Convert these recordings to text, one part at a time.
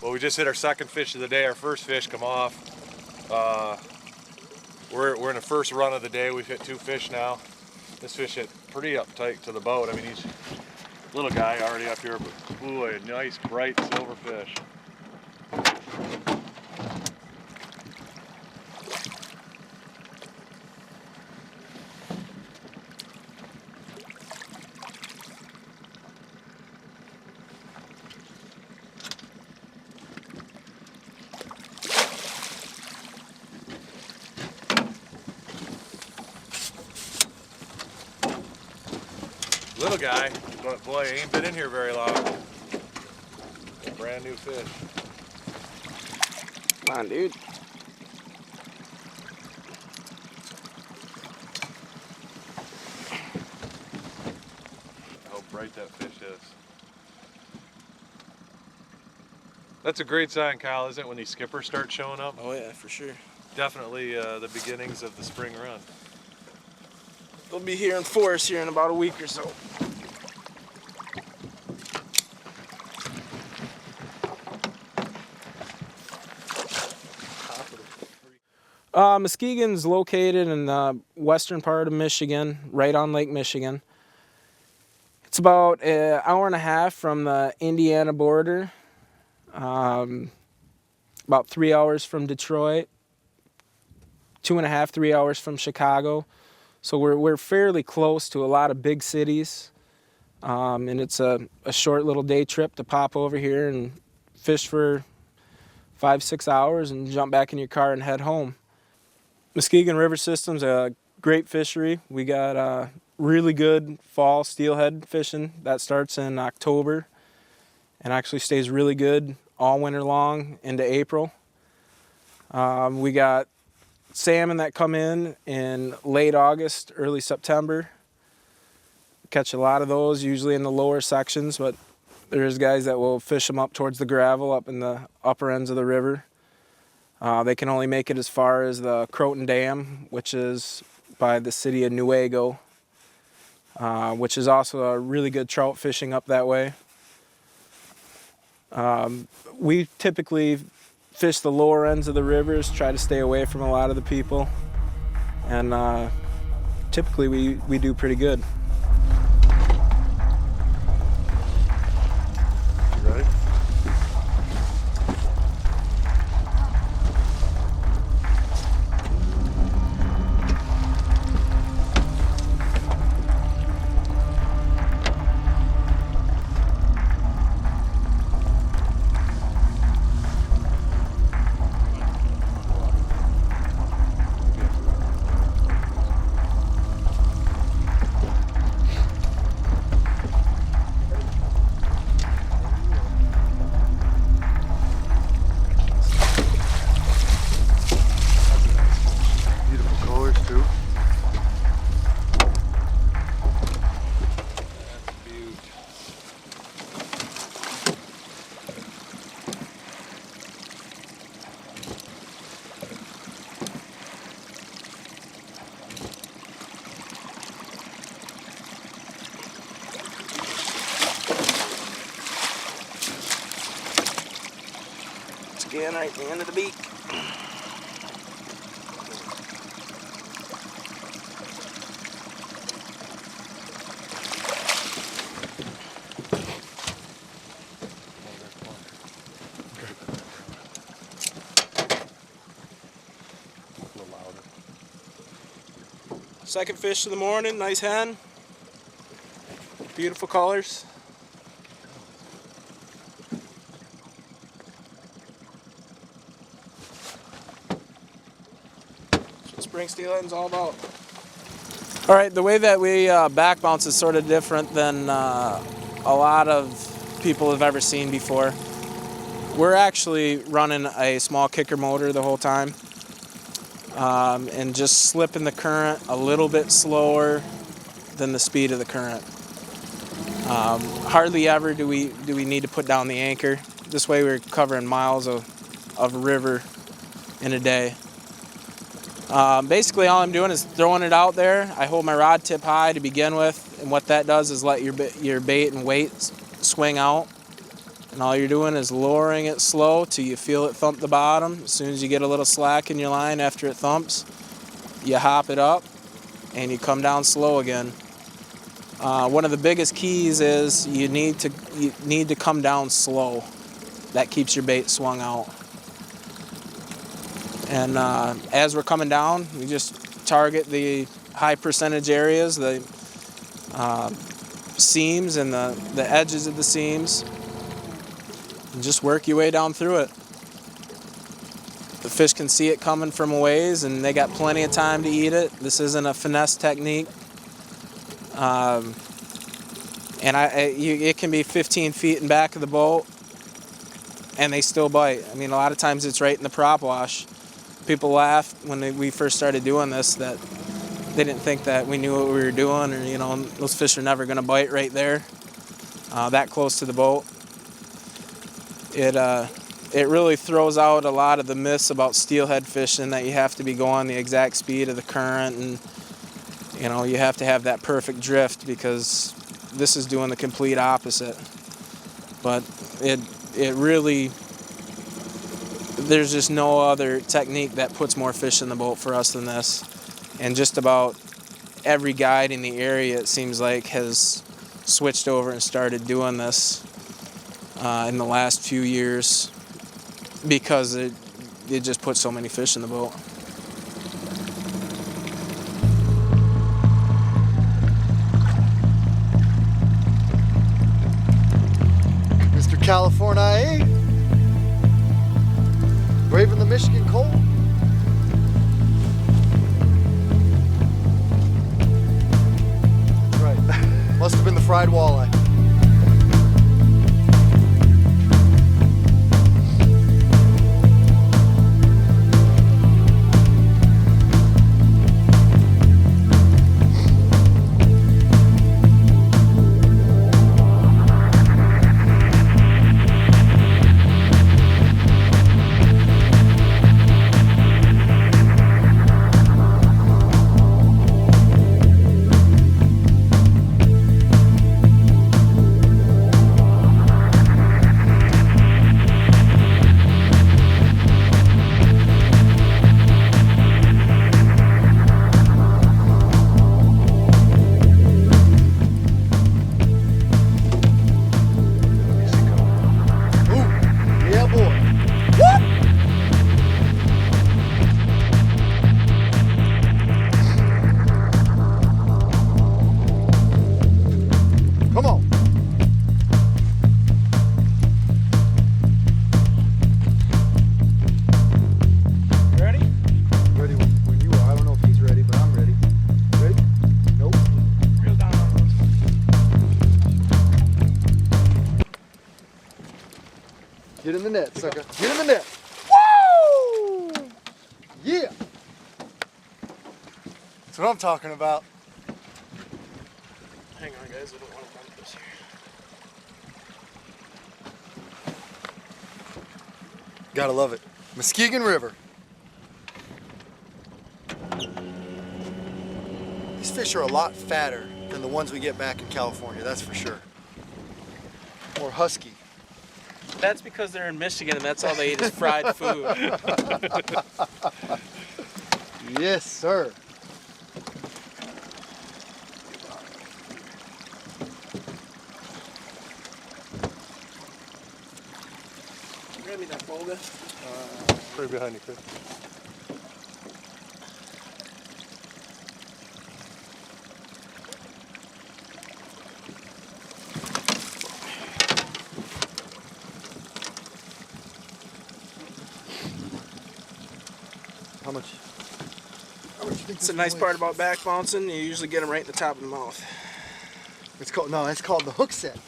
Well, we just hit our second fish of the day. Our first fish come off. We're in the first run of the day. We've hit 2 fish now. This fish hit pretty uptight to the boat. I mean, he's a little guy already up here, but boy, a nice bright silver fish. Little guy, but boy, he ain't been in here very long. A brand new fish. Come on, dude. How bright that fish is. That's a great sign, Kyle, isn't it, when these skippers start showing up? Oh yeah, for sure. Definitely the beginnings of the spring run. They'll be here in force here in about a week or so. Muskegon's located in the western part of Michigan, right on Lake Michigan. It's about an hour and a half from the Indiana border, about 3 hours from Detroit, 2.5, 3 hours from Chicago. So we're fairly close to a lot of big cities, and it's a short little day trip to pop over here and fish for 5-6 hours and jump back in your car and head home. Muskegon River system's a great fishery. We got really good fall steelhead fishing that starts in October and actually stays really good all winter long into April. We got salmon that come in late August, early September. Catch a lot of those, usually in the lower sections, but there's guys that will fish them up towards the gravel, up in the upper ends of the river. They can only make it as far as the Croton Dam, which is by the city of Newaygo, which is also a really good trout fishing up that way. We typically fish the lower ends of the rivers, try to stay away from a lot of the people, and typically we do pretty good. You ready? Again, right at the end of the beak. Second fish of the morning, nice hen. Beautiful colors. Spring steelhead is all about. All right, the way that we back bounce is sort of different than a lot of people have ever seen before. We're actually running a small kicker motor the whole time, and just slipping the current a little bit slower than the speed of the current. Hardly ever do we need to put down the anchor. This way we're covering miles of river in a day. Basically all I'm doing is throwing it out there. I hold my rod tip high to begin with, and what that does is let your bait and weight swing out, And all you're doing is lowering it slow till you feel it thump the bottom. As soon as you get a little slack in your line after it thumps, you hop it up and you come down slow again. One of the biggest keys is you need to come down slow. That keeps your bait swung out. And as we're coming down, we just target the high percentage areas, the seams and the edges of the seams, and just work your way down through it. The fish can see it coming from a ways, and they got plenty of time to eat it. This isn't a finesse technique. And it can be 15 feet in back of the boat, and they still bite. I mean, a lot of times it's right in the prop wash. People laughed when we first started doing this that they didn't think that we knew what we were doing, or, you know, those fish are never going to bite right there, that close to the boat. It really throws out a lot of the myths about steelhead fishing, that you have to be going the exact speed of the current, and, you know, you have to have that perfect drift, because this is doing the complete opposite. But it really, there's just no other technique that puts more fish in the boat for us than this. And just about every guide in the area, it seems like, has switched over and started doing this in the last few years, because it just puts so many fish in the boat. Mr. California, braving the Michigan cold. Right. Must have been the fried walleye. Get in the net, sucker. Get in the net. Woo! Yeah! That's what I'm talking about. Hang on, guys. I don't want to bump this here. Gotta love it. Muskegon River. These fish are a lot fatter than the ones we get back in California, that's for sure. More husky. That's because they're in Michigan and that's all they eat is fried food. Yes, sir. Grab me that folder. Right behind you, Chris. How much you think It's this a nice weighs? part about back bouncing. You usually get them right in the top of the mouth. It's called it's called the hook set.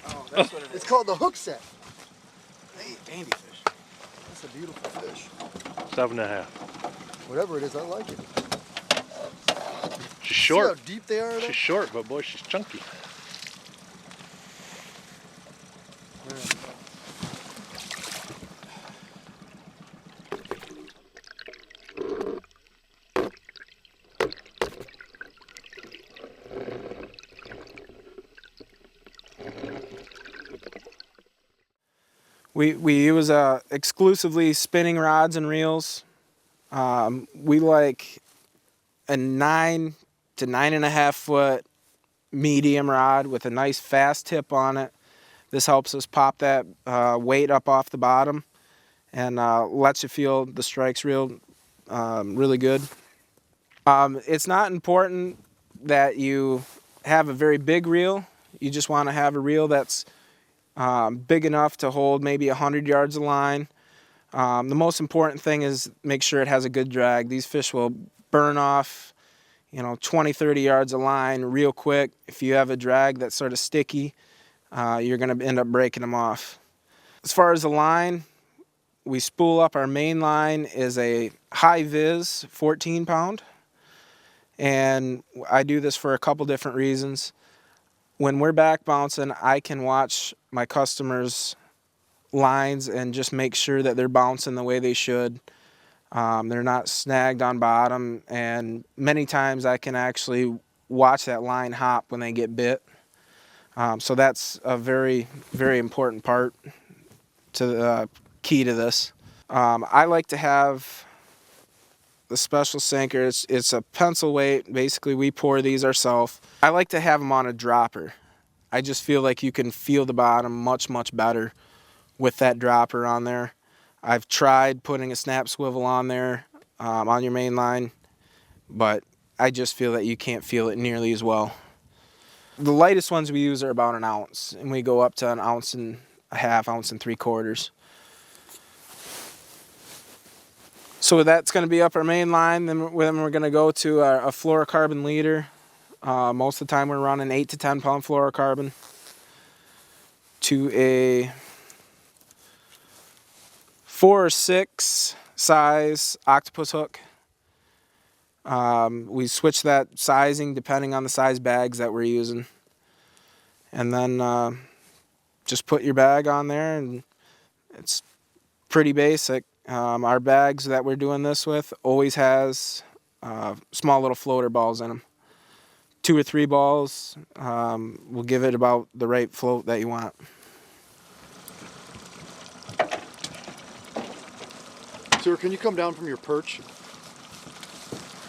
Oh, that's what it It's is. called the hook set. Hey, dandy fish. That's a beautiful fish. 7.5. Whatever it is, I like it. She's See short. how deep they are though? She's short, but boy, she's chunky. We use exclusively spinning rods and reels. We like a 9 to 9.5 foot medium rod with a nice fast tip on it. This helps us pop that weight up off the bottom and lets you feel the strikes really good. It's not important that you have a very big reel. You just want to have a reel that's big enough to hold maybe 100 yards of line. The most important thing is make sure it has a good drag. These fish will burn off, 20, 30 yards of line real quick. If you have a drag that's sort of sticky, you're going to end up breaking them off. As far as the line, we spool up. Our main line is a high vis 14 pound. And I do this for a couple different reasons. When we're back bouncing, I can watch my customers' lines and just make sure that they're bouncing the way they should. They're not snagged on bottom, and many times I can actually watch that line hop when they get bit. So that's a very, very important part to the key to this. I like to have the special sinker. It's a pencil weight. Basically, we pour these ourselves. I like to have them on a dropper. I just feel like you can feel the bottom much, much better with that dropper on there. I've tried putting a snap swivel on there on your main line, but I just feel that you can't feel it nearly as well. The lightest ones we use are about 1 ounce, and we go up to 1.5 ounces, 1.75 ounces. So that's going to be up our main line. Then we're going to go to a fluorocarbon leader. Most of the time we're running 8 to 10 pound fluorocarbon to a 4 or 6 size octopus hook. We switch that sizing depending on the size bags that we're using. And then just put your bag on there, and it's pretty basic. Our bags that we're doing this with always has small little floater balls in them. 2 or 3 balls will give it about the right float that you want. Sir, can you come down from your perch?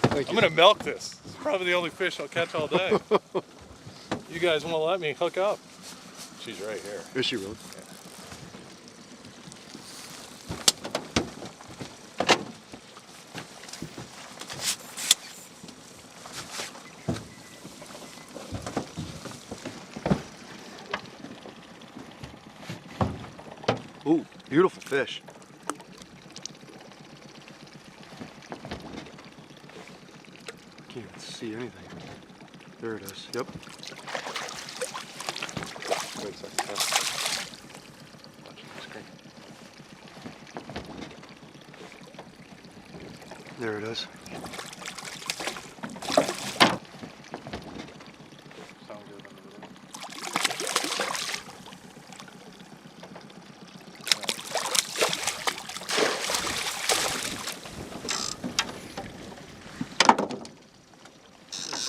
Thank you. I'm gonna milk this. It's probably the only fish I'll catch all day. You guys won't let me hook up. She's right here. Is she really? Yeah. Ooh, beautiful fish. Can't see anything. There it is. Yep. Wait a second. Watching the screen. There it is. Sound good under the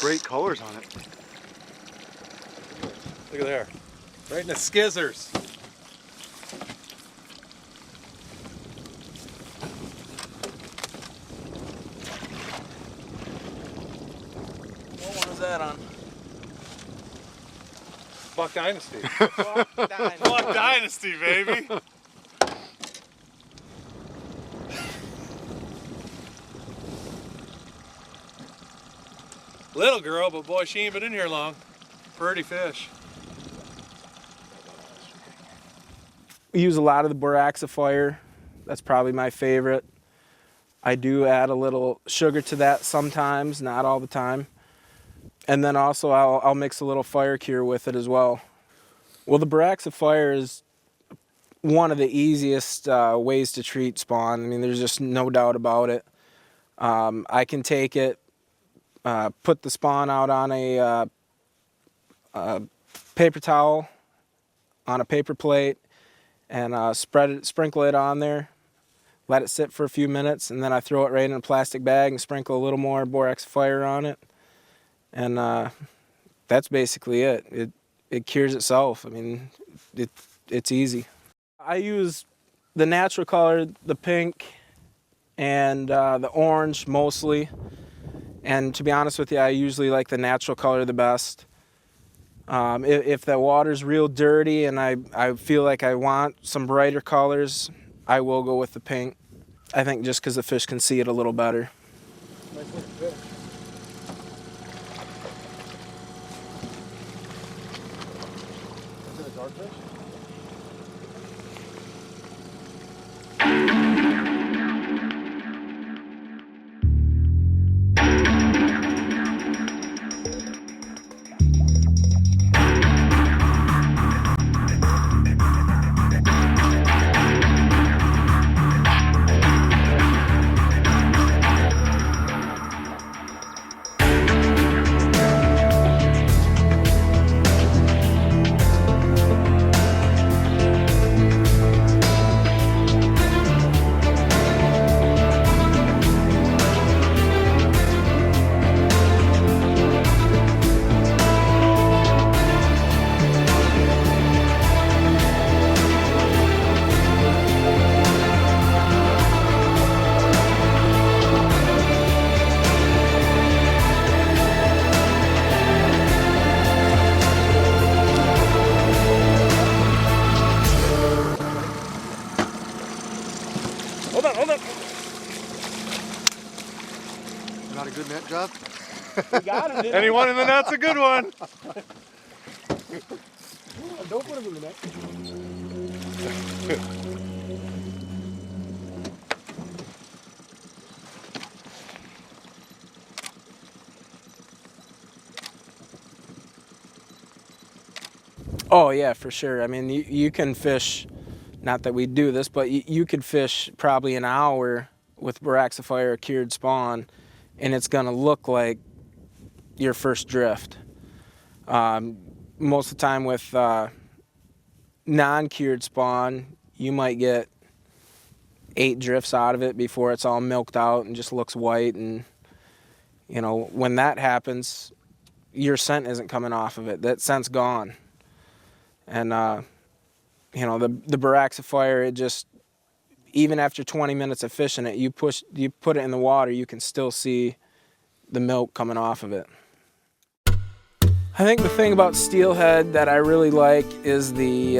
Great colors on it. Look at there. Right in the skizzers. What one was that on? Buck Dynasty. Buck Dynasty. Buck Dynasty, baby. Little girl, but boy, she ain't been in here long. Pretty fish. We use a lot of the BorX O Fire. That's probably my favorite. I do add a little sugar to that sometimes, not all the time. And then also I'll mix a little fire cure with it as well. Well, the BorX O Fire is one of the easiest ways to treat spawn. I mean, there's just no doubt about it. I can take it, put the spawn out on a paper towel, on a paper plate, and sprinkle it on there, let it sit for a few minutes, and then I throw it right in a plastic bag and sprinkle a little more BorX O Fire on it, and that's basically it. It cures itself. I mean, it's easy. I use the natural color, the pink and the orange mostly. And to be honest with you, I usually like the natural color the best. If the water's real dirty and I feel like I want some brighter colors, I will go with the pink. I think just because the fish can see it a little better. Nice looking fish. Is it a dartfish? Hold on. Not a good net job? We got him, didn't Anyone in the net's a good one. Don't put him in the net. Oh yeah, for sure. I mean, you can fish, not that we do this, but you could fish probably an hour with BorX O Fire cured spawn, and it's gonna look like your first drift. Most of the time with non-cured spawn, you might get 8 drifts out of it before it's all milked out and just looks white. And you know, when that happens, your scent isn't coming off of it. That scent's gone. And you know, the BorX O Fire, it just, even after 20 minutes of fishing it, you put it in the water, you can still see the milk coming off of it. I think the thing about Steelhead that I really like is the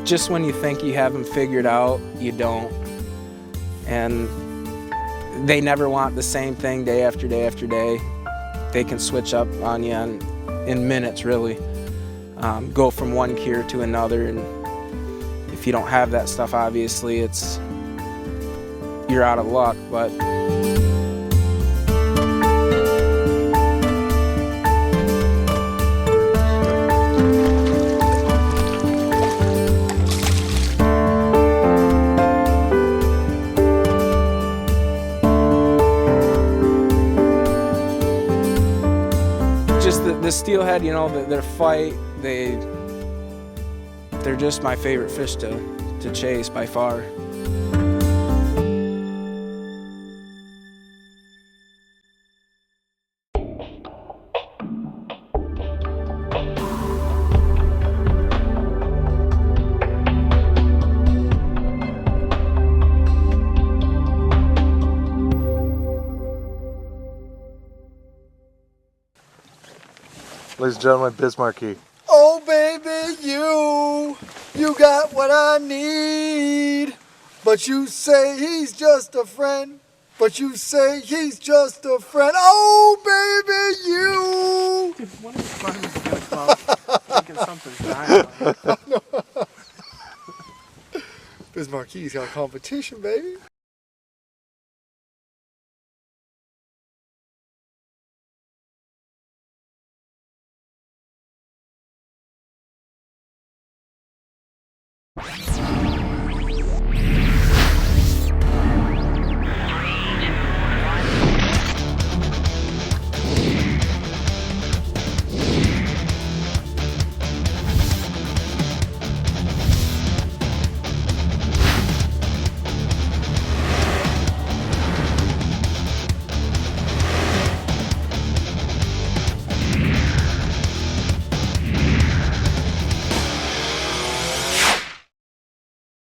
just when you think you have them figured out, you don't. And they never want the same thing day after day after day. They can switch up on you in minutes, really. Go from one cure to another, and if you don't have that stuff, obviously you're out of luck. But just the Steelhead, you know, their fight, they're just my favorite fish to chase by far. Ladies and gentlemen, Bismarcky. Oh baby, you got what I need. But you say he's just a friend. But you say he's just a friend. Oh baby, you. Dude, one of the farmers is gonna come out thinking something's dying. Bismarcky's got competition, baby.